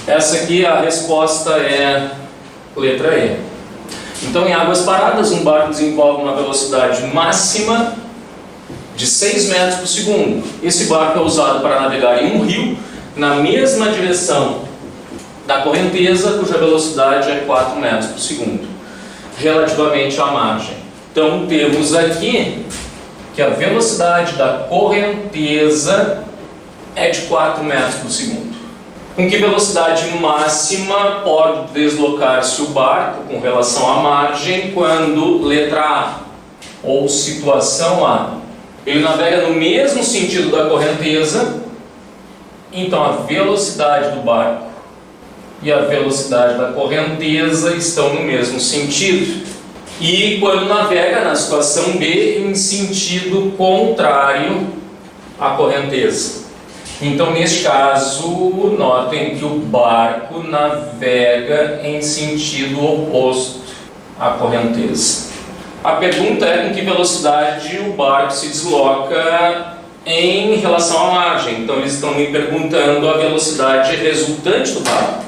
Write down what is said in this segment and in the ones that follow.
Essa aqui a resposta é letra E. Então, em águas paradas, um barco desenvolve uma velocidade máxima de 6 metros por segundo. Esse barco é usado para navegar em um rio na mesma direção da correnteza, cuja velocidade é 4 metros por segundo, relativamente à margem. Então, temos aqui que a velocidade da correnteza é de 4 metros por segundo. Com que velocidade máxima pode deslocar-se o barco com relação à margem quando, letra A, ou situação A, ele navega no mesmo sentido da correnteza, então a velocidade do barco e a velocidade da correnteza estão no mesmo sentido. E quando navega na situação B em sentido contrário à correnteza. Então, neste caso, notem que o barco navega em sentido oposto à correnteza. A pergunta é com que velocidade o barco se desloca em relação à margem. Então, eles estão me perguntando a velocidade resultante do barco.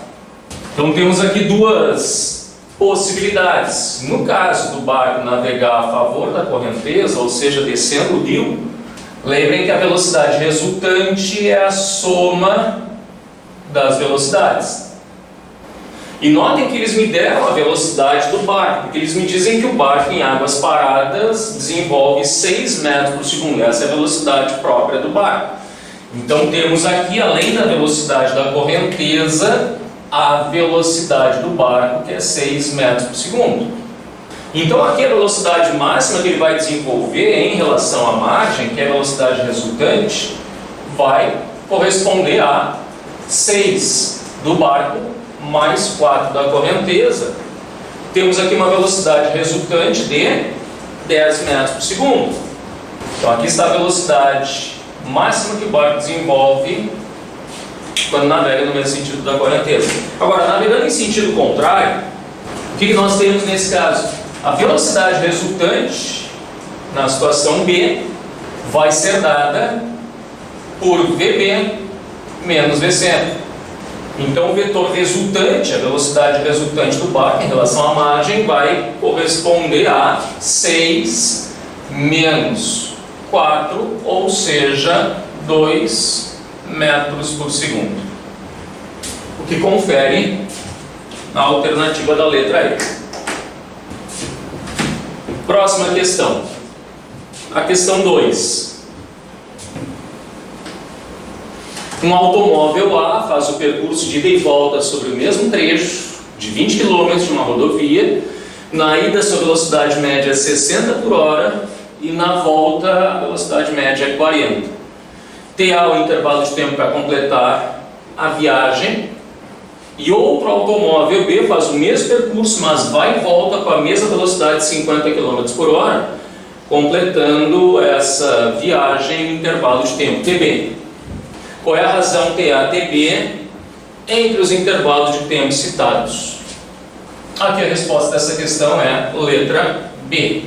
Então, temos aqui duas possibilidades. No caso do barco navegar a favor da correnteza, ou seja, descendo o rio, lembrem que a velocidade resultante é a soma das velocidades. E notem que eles me deram a velocidade do barco, porque eles me dizem que o barco em águas paradas desenvolve 6 metros por segundo. Essa é a velocidade própria do barco. Então temos aqui, além da velocidade da correnteza, a velocidade do barco, que é 6 metros por segundo. Então aqui a velocidade máxima que ele vai desenvolver em relação à margem, que é a velocidade resultante, vai corresponder a 6 do barco mais 4 da correnteza. Temos aqui uma velocidade resultante de 10 metros por segundo. Então aqui está a velocidade máxima que o barco desenvolve quando navega no mesmo sentido da correnteza. Agora, navegando em sentido contrário, o que nós temos nesse caso? A velocidade resultante na situação B vai ser dada por VB menos VC. Então, o vetor resultante, a velocidade resultante do barco em relação à margem, vai corresponder a 6 menos 4, ou seja, 2 metros por segundo. O que confere a alternativa da letra E. Próxima questão. A questão 2. Um automóvel A faz o percurso de ida e volta sobre o mesmo trecho de 20 km de uma rodovia. Na ida, sua velocidade média é 60 por hora e na volta a velocidade média é 40. TA o intervalo de tempo para completar a viagem. E outro automóvel B faz o mesmo percurso, mas vai e volta com a mesma velocidade de 50 km por hora, completando essa viagem em intervalo de tempo TB. Qual é a razão TA-TB entre os intervalos de tempo citados? Aqui a resposta dessa questão é letra B.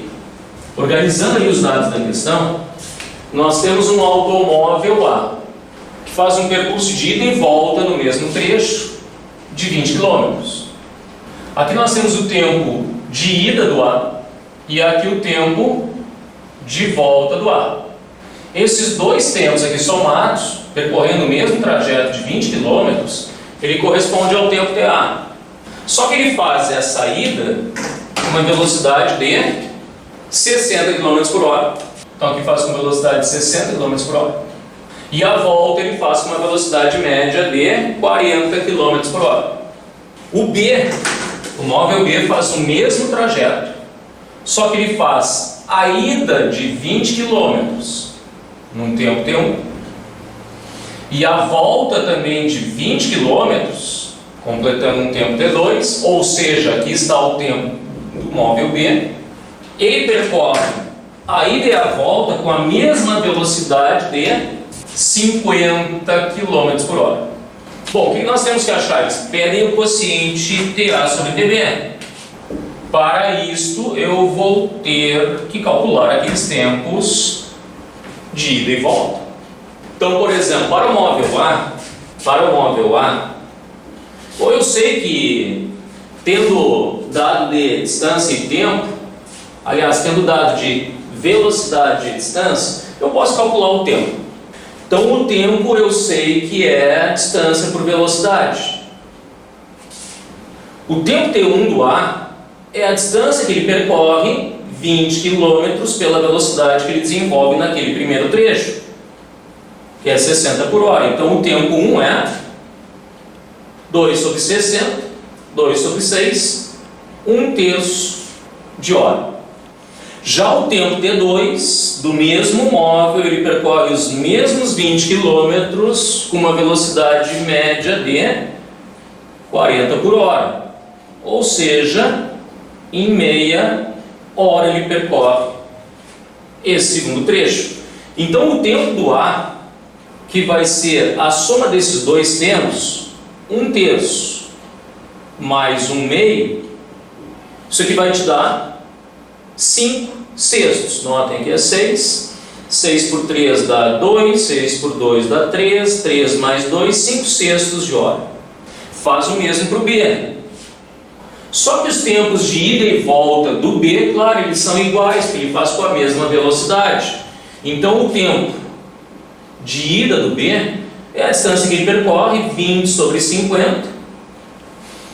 Organizando aí os dados da questão, nós temos um automóvel A, que faz um percurso de ida e volta no mesmo trecho, de 20 km. Aqui nós temos o tempo de ida do A e aqui o tempo de volta do A. Esses dois tempos aqui somados, percorrendo o mesmo trajeto de 20 km, ele corresponde ao tempo TA. Só que ele faz essa ida com uma velocidade de 60 km por hora. Então aqui faz com velocidade de 60 km por hora. E a volta ele faz com uma velocidade média de 40 km por hora. O B, o móvel B, faz o mesmo trajeto, só que ele faz a ida de 20 km num tempo T1 e a volta também de 20 km, completando um tempo T2, ou seja, aqui está o tempo do móvel B. Ele percorre a ida e a volta com a mesma velocidade de 50 km por hora. Bom, o que nós temos que achar? Eles pedem o quociente TA sobre TB. Para isto, eu vou ter que calcular aqueles tempos de ida e volta. Então, por exemplo, para o móvel A, Ou eu sei que, tendo dado de distância e tempo, aliás, tendo dado de velocidade e distância, eu posso calcular o tempo. Então, o tempo eu sei que é distância por velocidade. O tempo T1 do A é a distância que ele percorre, 20 km, pela velocidade que ele desenvolve naquele primeiro trecho, que é 60 por hora. Então, o tempo 1 é 2 sobre 60, 2 sobre 6, 1/3 de hora. Já o tempo T2, do mesmo móvel, ele percorre os mesmos 20 km com uma velocidade média de 40 por hora. Ou seja, em meia hora ele percorre esse segundo trecho. Então o tempo do A, que vai ser a soma desses dois tempos, 1/3 mais 1/2, isso aqui vai te dar 5/6. Notem que é 6. 6 por 3 dá 2, 6 por 2 dá 3, 3 mais 2, 5/6 de hora. Faz o mesmo para o B. Só que os tempos de ida e volta do B, claro, eles são iguais, porque ele faz com a mesma velocidade. Então o tempo de ida do B é a distância que ele percorre, 20 sobre 50,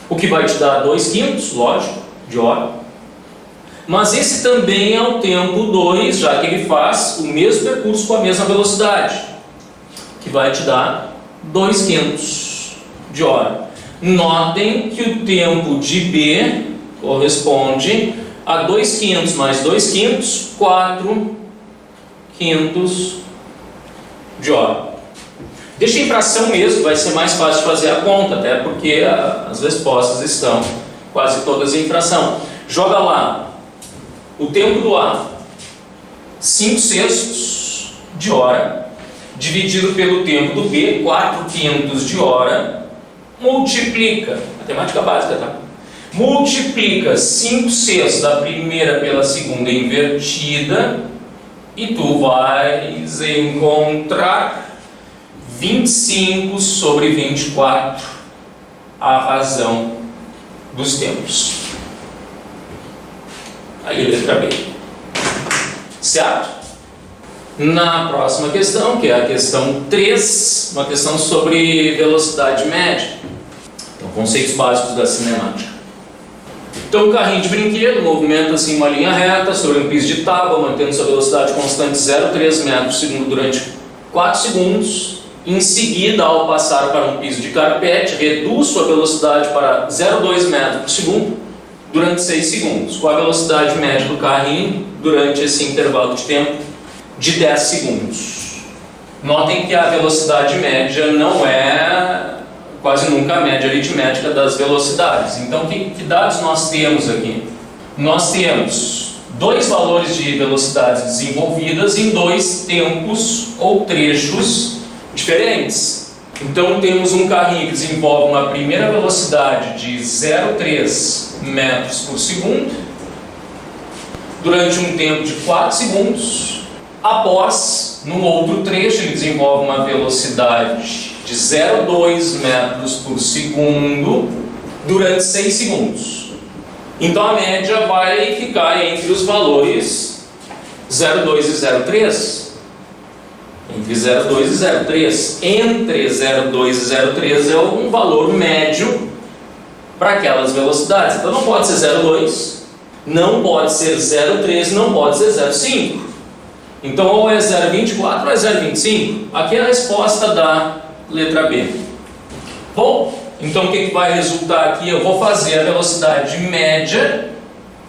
o que vai te dar 2/5, lógico, de hora. Mas esse também é o tempo 2, já que ele faz o mesmo percurso com a mesma velocidade, que vai te dar 2/5 de hora. Notem que o tempo de B corresponde a 2/5 mais 2/5, 4/5 de hora. Deixa em fração mesmo, vai ser mais fácil de fazer a conta, até porque as respostas estão quase todas em fração. Joga lá o tempo do A, 5/6 de hora, dividido pelo tempo do B, 4/5 de hora, multiplica, matemática básica, tá? Multiplica 5/6 da primeira pela segunda invertida e tu vais encontrar 25 sobre 24, a razão dos tempos. Aí, letra B. Certo? Na próxima questão, que é a questão 3, uma questão sobre velocidade média. Então, conceitos básicos da cinemática. Então, o carrinho de brinquedo movimenta-se em uma linha reta sobre um piso de tábua, mantendo sua velocidade constante 0,3 metros por segundo durante 4 segundos. Em seguida, ao passar para um piso de carpete, reduz sua velocidade para 0,2 metros por segundo durante 6 segundos, com a velocidade média do carrinho durante esse intervalo de tempo de 10 segundos. Notem que a velocidade média não é quase nunca a média aritmética das velocidades. Então, que dados nós temos aqui? Nós temos dois valores de velocidades desenvolvidas em dois tempos ou trechos diferentes. Então, temos um carrinho que desenvolve uma primeira velocidade de 0,3 metros por segundo durante um tempo de 4 segundos. Após, no outro trecho, ele desenvolve uma velocidade de 0,2 metros por segundo durante 6 segundos. Então a média vai ficar entre os valores 0,2 e 0,3. Entre 0,2 e 0,3. Entre 0,2 e 0,3 é um valor médio para aquelas velocidades. Então não pode ser 0,2, não pode ser 0,3, não pode ser 0,5. Então, ou é 0,24 ou é 0,25. Aqui é a resposta da letra B. Bom, então o que vai resultar aqui? Eu vou fazer a velocidade média.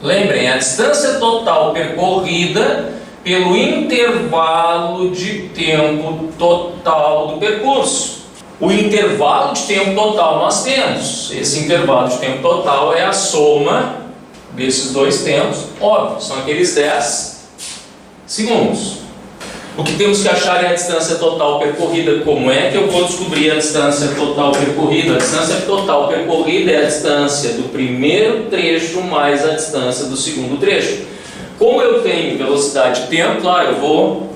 Lembrem, a distância total percorrida pelo intervalo de tempo total do percurso. O intervalo de tempo total nós temos. Esse intervalo de tempo total é a soma desses dois tempos. Óbvio, são aqueles 10 segundos. O que temos que achar é a distância total percorrida. Como é que eu vou descobrir a distância total percorrida? A distância total percorrida é a distância do primeiro trecho mais a distância do segundo trecho. Como eu tenho velocidade e tempo, claro, eu vou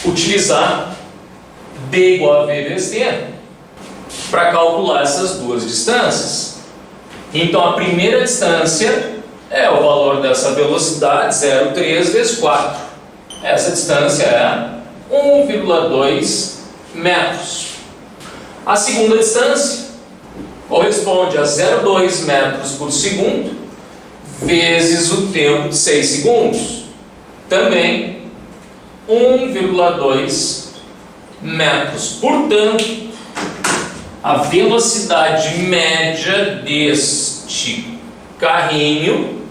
utilizar D igual a V vezes T. para calcular essas duas distâncias. Então a primeira distância é o valor dessa velocidade, 0,3 vezes 4. Essa distância é 1,2 metros. A segunda distância corresponde a 0,2 metros por segundo vezes o tempo de 6 segundos. Também 1,2 metros. Portanto, a velocidade média deste carrinho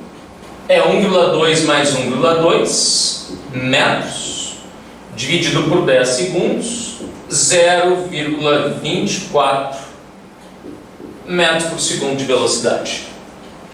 é 1,2 mais 1,2 metros, dividido por 10 segundos, 0,24 metros por segundo de velocidade.